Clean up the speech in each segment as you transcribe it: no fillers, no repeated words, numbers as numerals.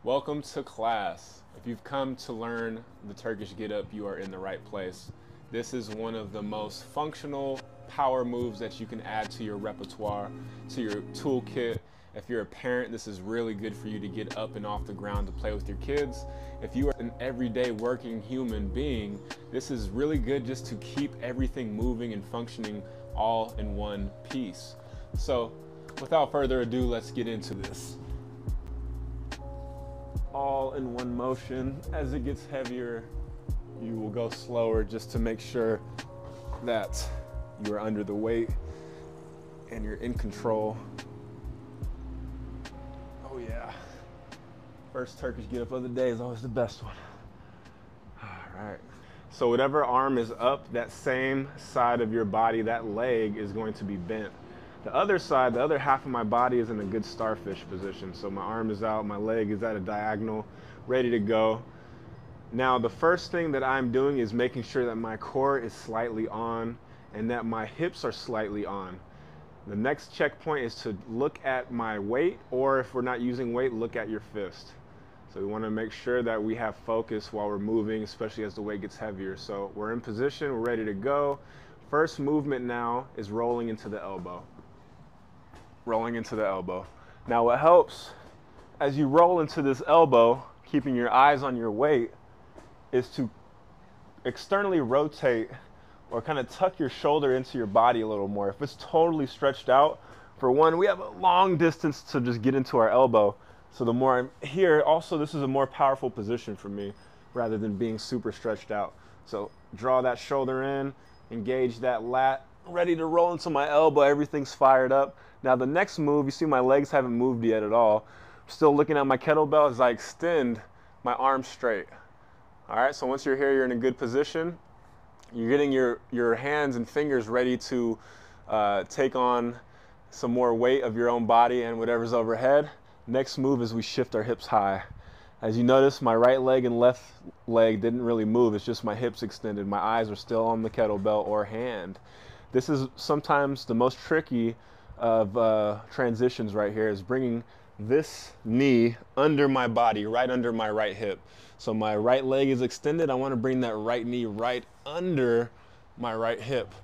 Welcome to class. If you've come to learn the Turkish Get Up, you are in the right place. This is one of the most functional power moves that you can add to your repertoire, to your toolkit. If you're a parent, this is really good for you to get up and off the ground to play with your kids. If you are an everyday working human being, this is really good just to keep everything moving and functioning all in one piece. So without further ado, let's get into this. All in one motion. As it gets heavier, you will go slower just to make sure that you are under the weight and you're in control. Oh yeah. First Turkish Get Up of the day is always the best one. All right. So whatever arm is up, that same side of your body, that leg is going to be bent. The other side, the other half of my body is in a good starfish position. So my arm is out, my leg is at a diagonal, ready to go. Now the first thing that I'm doing is making sure that my core is slightly on and that my hips are slightly on. The next checkpoint is to look at my weight, or if we're not using weight, look at your fist. So we want to make sure that we have focus while we're moving, especially as the weight gets heavier. So we're in position, we're ready to go. First movement now is rolling into the elbow. Rolling into the elbow. Now what helps as you roll into this elbow, keeping your eyes on your weight, is to externally rotate or kind of tuck your shoulder into your body a little more. If it's totally stretched out, for one, we have a long distance to just get into our elbow. So the more I'm here, also this is a more powerful position for me rather than being super stretched out. So draw that shoulder in, engage that lat, ready to roll into my elbow, everything's fired up. Now the next move, you see my legs haven't moved yet at all. I'm still looking at my kettlebell as I extend my arms straight. All right, so once you're here, you're in a good position. You're getting your hands and fingers ready to take on some more weight of your own body and whatever's overhead. Next move is we shift our hips high. As you notice, my right leg and left leg didn't really move. It's just my hips extended. My eyes are still on the kettlebell or hand. This is sometimes the most tricky of transitions right here, is bringing this knee under my body, right under my right hip. So my right leg is extended. I want to bring that right knee right under my right hip.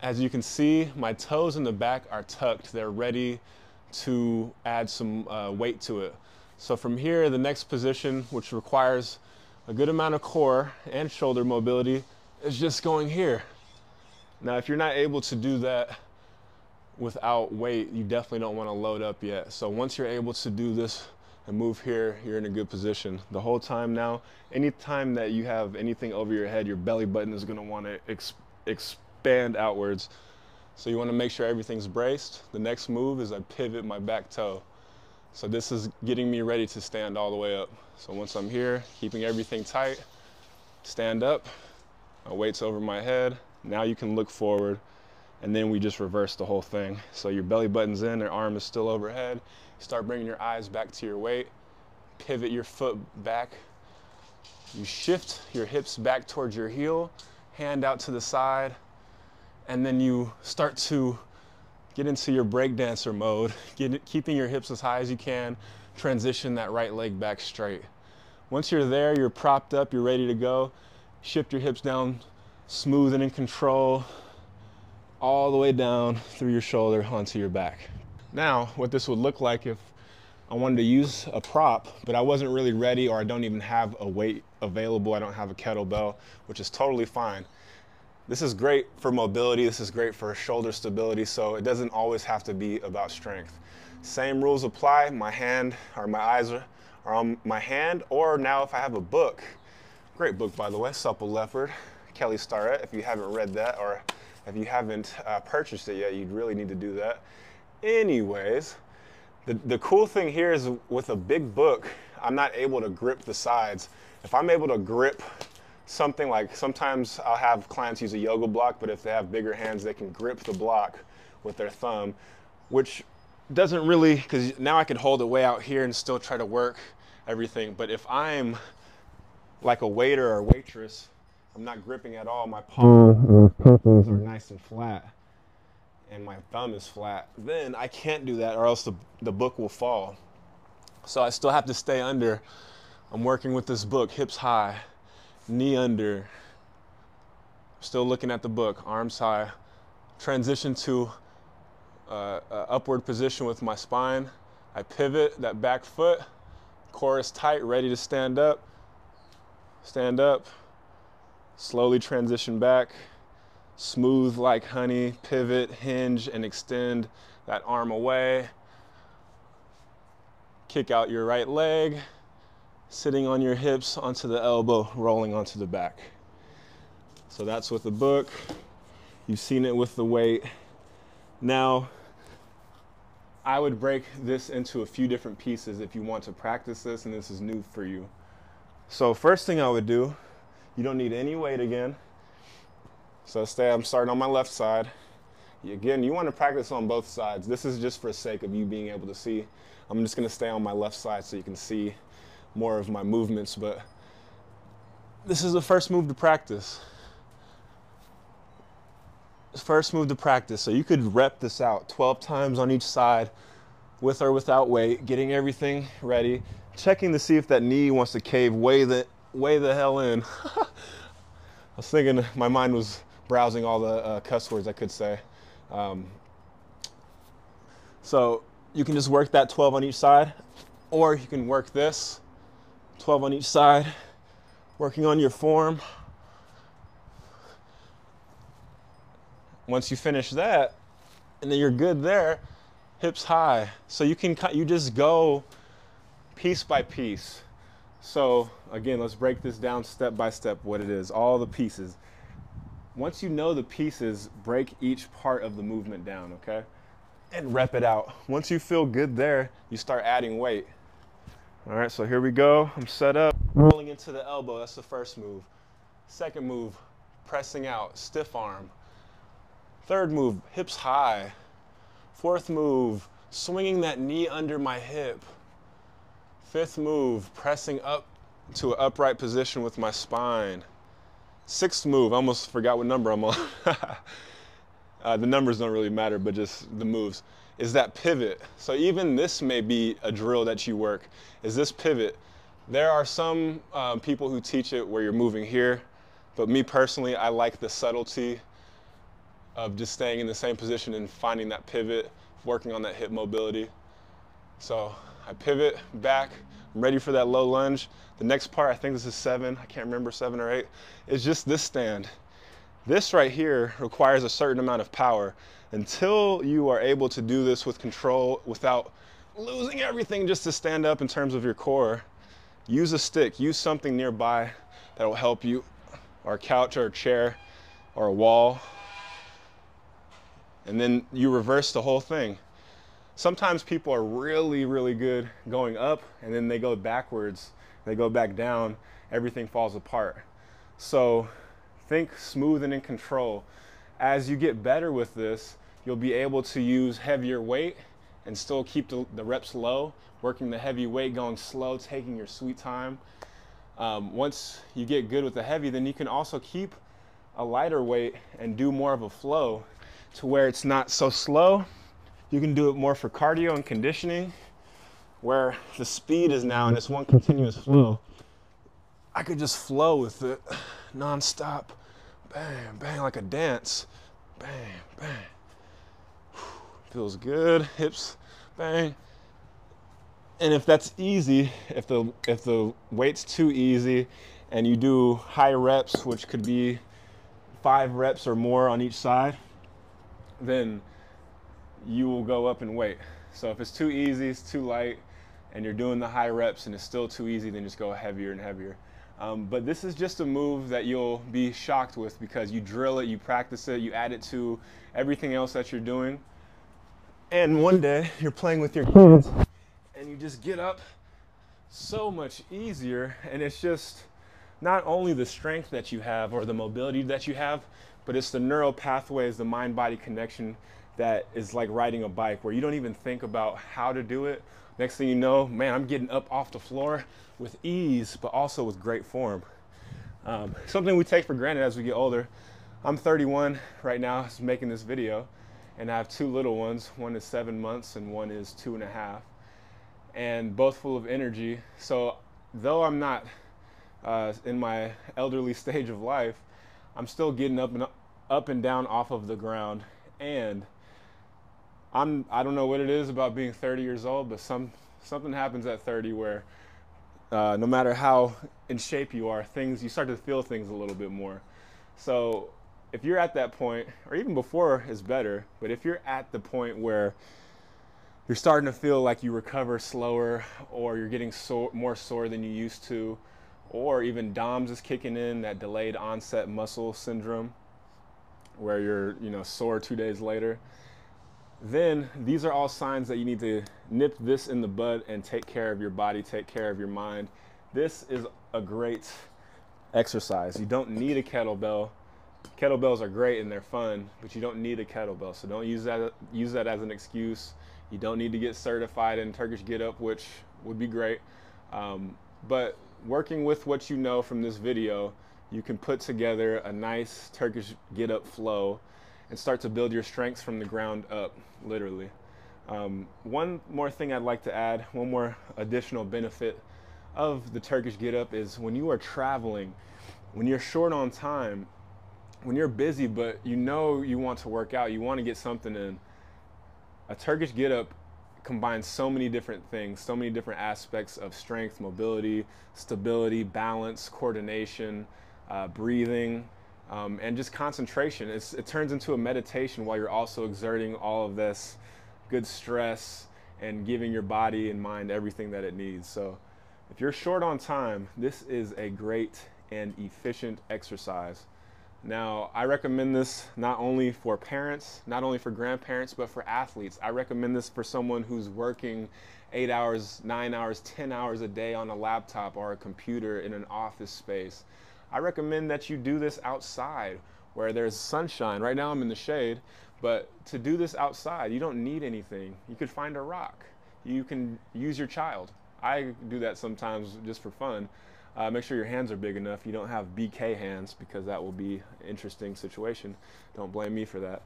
As you can see, my toes in the back are tucked. They're ready to add some weight to it. So from here, the next position, which requires a good amount of core and shoulder mobility, is just going here. Now, if you're not able to do that without weight, you definitely don't want to load up yet. So once you're able to do this and move here, you're in a good position. The whole time now, anytime that you have anything over your head, your belly button is going to want to expand outwards. So you want to make sure everything's braced. The next move is I pivot my back toe. So this is getting me ready to stand all the way up. So once I'm here, keeping everything tight, stand up, my weight's over my head. Now you can look forward, and then we just reverse the whole thing. So your belly button's in, your arm is still overhead. Start bringing your eyes back to your weight. Pivot your foot back. You shift your hips back towards your heel, hand out to the side, and then you start to get into your breakdancer mode, keeping your hips as high as you can, transition that right leg back straight. Once you're there, you're propped up, you're ready to go. Shift your hips down, smooth and in control, all the way down through your shoulder onto your back. Now, what this would look like if I wanted to use a prop, but I wasn't really ready, or I don't even have a weight available, I don't have a kettlebell, which is totally fine. This is great for mobility, this is great for shoulder stability, so it doesn't always have to be about strength. Same rules apply. My hand, or my eyes are on my hand, or now if I have a book, great book by the way, Supple Leopard, Kelly Starrett. If you haven't read that, or if you haven't purchased it yet, you'd really need to do that. Anyways, the cool thing here is with a big book, I'm not able to grip the sides. If I'm able to grip something, like sometimes I'll have clients use a yoga block, but if they have bigger hands, they can grip the block with their thumb, which doesn't really, because now I can hold it way out here and still try to work everything. But if I'm like a waiter or waitress, I'm not gripping at all. My palms are nice and flat, and my thumb is flat. Then I can't do that, or else the book will fall. So I still have to stay under. I'm working with this book, hips high, knee under. Still looking at the book, arms high. Transition to a upward position with my spine. I pivot that back foot, core is tight, ready to stand up. Stand up, slowly transition back. Smooth like honey, pivot, hinge, and extend that arm away. Kick out your right leg, sitting on your hips onto the elbow, rolling onto the back. So that's with the book. You've seen it with the weight. Now, I would break this into a few different pieces if you want to practice this and this is new for you. So first thing I would do, you don't need any weight again. So I'm starting on my left side. Again, you want to practice on both sides. This is just for the sake of you being able to see. I'm just going to stay on my left side so you can see more of my movements, but this is the first move to practice. First move to practice. So you could rep this out 12 times on each side with or without weight, getting everything ready, checking to see if that knee wants to cave way the hell in. I was thinking, my mind was browsing all the cuss words I could say. So you can just work that 12 on each side, or you can work this 12 on each side, working on your form. Once you finish that, and then you're good there, hips high. So you just go piece by piece. So again, let's break this down step by step, what it is, all the pieces. Once you know the pieces, break each part of the movement down, okay? And rep it out. Once you feel good there, you start adding weight. All right, so here we go. I'm set up. Rolling into the elbow, that's the first move. Second move, pressing out, stiff arm. Third move, hips high. Fourth move, swinging that knee under my hip. Fifth move, pressing up to an upright position with my spine. Sixth move, I almost forgot what number I'm on. The numbers don't really matter, but just the moves, is that pivot. So even this may be a drill that you work, is this pivot. There are some people who teach it where you're moving here, but me personally, I like the subtlety of just staying in the same position and finding that pivot, working on that hip mobility. So I pivot back, I'm ready for that low lunge. The next part, I think this is 7, I can't remember, 7 or 8, is just this stand. This right here requires a certain amount of power. Until you are able to do this with control without losing everything just to stand up in terms of your core, use a stick, use something nearby that will help you, or a couch or a chair or a wall. And then you reverse the whole thing. Sometimes people are really, really good going up and then they go backwards, they go back down, everything falls apart. So think smooth and in control. As you get better with this, you'll be able to use heavier weight and still keep the reps low, working the heavy weight, going slow, taking your sweet time. Once you get good with the heavy, then you can also keep a lighter weight and do more of a flow to where it's not so slow. You can do it more for cardio and conditioning, where the speed is now and it's one continuous flow. I could just flow with it non-stop. Bang, bang, like a dance. Bang, bang. Feels good, hips, bang. And if that's easy, if the weight's too easy and you do high reps, which could be 5 reps or more on each side, then you will go up in weight. So if it's too easy, it's too light, and you're doing the high reps and it's still too easy, then just go heavier and heavier. But this is just a move that you'll be shocked with because you drill it, you practice it, you add it to everything else that you're doing. And one day you're playing with your kids and you just get up so much easier, and it's just not only the strength that you have or the mobility that you have, but it's the neural pathways, the mind-body connection that is like riding a bike, where you don't even think about how to do it. Next thing you know, man, I'm getting up off the floor with ease, but also with great form. Something we take for granted as we get older. I'm 31 right now, making this video, and I have 2 little ones. One is 7 months and one is 2.5. and both full of energy. So though I'm not in my elderly stage of life, I'm still getting up and down off of the ground. And I don't know what it is about being 30 years old, but something happens at 30 where no matter how in shape you are, you start to feel things a little bit more. So if you're at that point, or even before is better, but if you're at the point where you're starting to feel like you recover slower, or you're getting more sore than you used to, or even DOMS is kicking in, that delayed onset muscle syndrome, where you're sore 2 days later, then these are all signs that you need to nip this in the bud and take care of your body, take care of your mind. This is a great exercise. You don't need a kettlebell. Kettlebells are great and they're fun, but you don't need a kettlebell. So don't use that as an excuse. You don't need to get certified in Turkish Get Up, which would be great. But working with what you know from this video, you can put together a nice Turkish Get Up flow and start to build your strengths from the ground up, literally. One more thing I'd like to add, one more additional benefit of the Turkish Get Up is when you are traveling, when you're short on time, when you're busy, but you want to work out, you want to get something in, a Turkish Get Up combines so many different things, so many different aspects of strength, mobility, stability, balance, coordination, breathing, and just concentration. It turns into a meditation while you're also exerting all of this good stress and giving your body and mind everything that it needs. So if you're short on time, this is a great and efficient exercise. Now, I recommend this not only for parents, not only for grandparents, but for athletes. I recommend this for someone who's working 8 hours, 9 hours, 10 hours a day on a laptop or a computer in an office space. I recommend that you do this outside where there's sunshine. Right now I'm in the shade, but to do this outside, you don't need anything. You could find a rock. You can use your child. I do that sometimes just for fun. Make sure your hands are big enough. You don't have BK hands, because that will be an interesting situation. Don't blame me for that.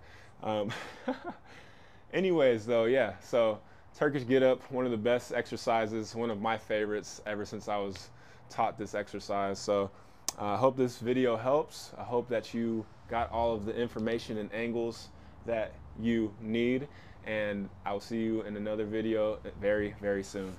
Anyways, though, yeah, so Turkish Get Up, one of the best exercises, one of my favorites ever since I was taught this exercise. So I hope this video helps. I hope that you got all of the information and angles that you need, and I'll see you in another video very, very soon.